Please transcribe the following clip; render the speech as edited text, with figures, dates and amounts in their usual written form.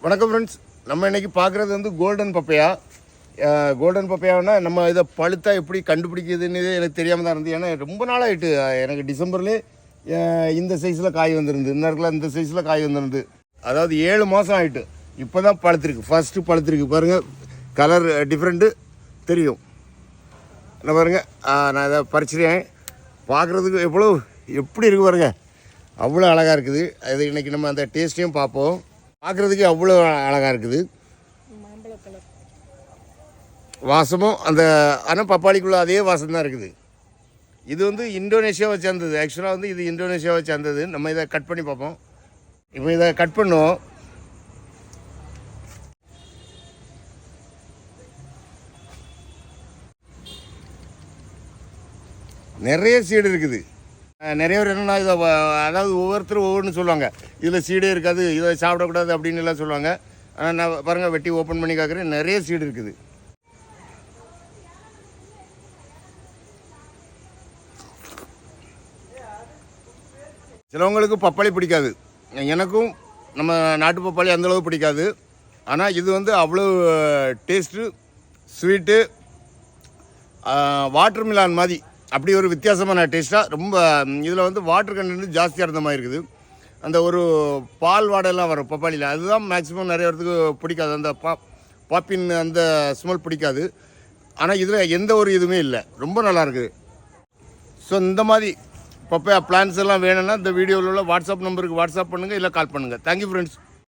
வணக்கம் ஃப்ரெண்ட்ஸ். நம்ம இன்றைக்கி பார்க்குறது வந்து கோல்டன் பப்பையா. கோல்டன் பப்பையானா நம்ம இதை பழுத்தா எப்படி கண்டுபிடிக்கிறதுன்னு எனக்கு தெரியாமல் தான் இருந்து. ஏன்னா ரொம்ப நாளாகிட்டு எனக்கு டிசம்பர்லேயே இந்த சைஸில் காய் வந்துருந்து, இந்த இடத்துல இந்த சைஸில் காய் வந்துருந்து. அதாவது 7 மாதம் ஆகிட்டு இப்போ தான் பழுத்திருக்கு. ஃபஸ்ட்டு பழுத்திருக்கு பாருங்கள், கலர் டிஃப்ரெண்ட்டு தெரியும். என்ன பாருங்கள், நான் இதை பறிச்சிருக்கேன். பார்க்குறதுக்கு எப்படி இருக்குது பாருங்கள், அவ்வளோ அழகாக இருக்குது. அது இன்றைக்கி நம்ம அந்த டேஸ்ட்டையும் பார்ப்போம். பார்க்குறதுக்கு அவ்வளோ அழகாக இருக்குது, வாசமும் அந்த ஆனால் பப்பாளிக்குள்ளே அதே வாசம் தான் இருக்குது. இது வந்து இந்தோனேஷியாவை சேர்ந்தது. ஆக்சுவலாக வந்து இது இந்தோனேஷியாவை சேர்ந்தது. நம்ம இதை கட் பண்ணி பார்ப்போம். இப்போ இதை கட் பண்ணுவோம். நிறைய சீடு இருக்குது. நிறைய பேர் என்னென்னா இதை அதாவது ஒவ்வொருத்தரும் ஒவ்வொன்று சொல்லுவாங்க, இதில் சீடே இருக்காது, இதை சாப்பிடக்கூடாது அப்படின்னு எல்லாம் சொல்லுவாங்க. ஆனால் நான் பாருங்கள், வெட்டி ஓப்பன் பண்ணி பார்க்குறேன், நிறைய சீடு இருக்குது. சிலவங்களுக்கு பப்பாளி பிடிக்காது, எனக்கும் நம்ம நாட்டு பப்பாளி அந்தளவு பிடிக்காது. ஆனால் இது வந்து அவ்வளோ டேஸ்ட்டு, ஸ்வீட்டு, வாட்டர் மிலான் மாதிரி அப்படி ஒரு வித்தியாசமான டேஸ்ட்டாக. ரொம்ப இதில் வந்து வாட்டர் கண்டென்ட் ஜாஸ்தியாக இருந்த மாதிரி இருக்குது. அந்த ஒரு பால் வாடெல்லாம் வரும் பப்பாளியில், அதுதான் மேக்ஸிமம் நிறைய இடத்துக்கு பிடிக்காது. அந்த பாப்பின் அந்த ஸ்மெல் பிடிக்காது. ஆனால் இதில் எந்த ஒரு இதுவுமே இல்லை, ரொம்ப நல்லாயிருக்குது. ஸோ இந்த மாதிரி பப்பையா பிளான்ஸ் எல்லாம் வேணும்னா இந்த வீடியோவில் உள்ள வாட்ஸ்அப் நம்பருக்கு வாட்ஸ்அப் பண்ணுங்கள், இல்லை கால் பண்ணுங்கள். Thank you friends.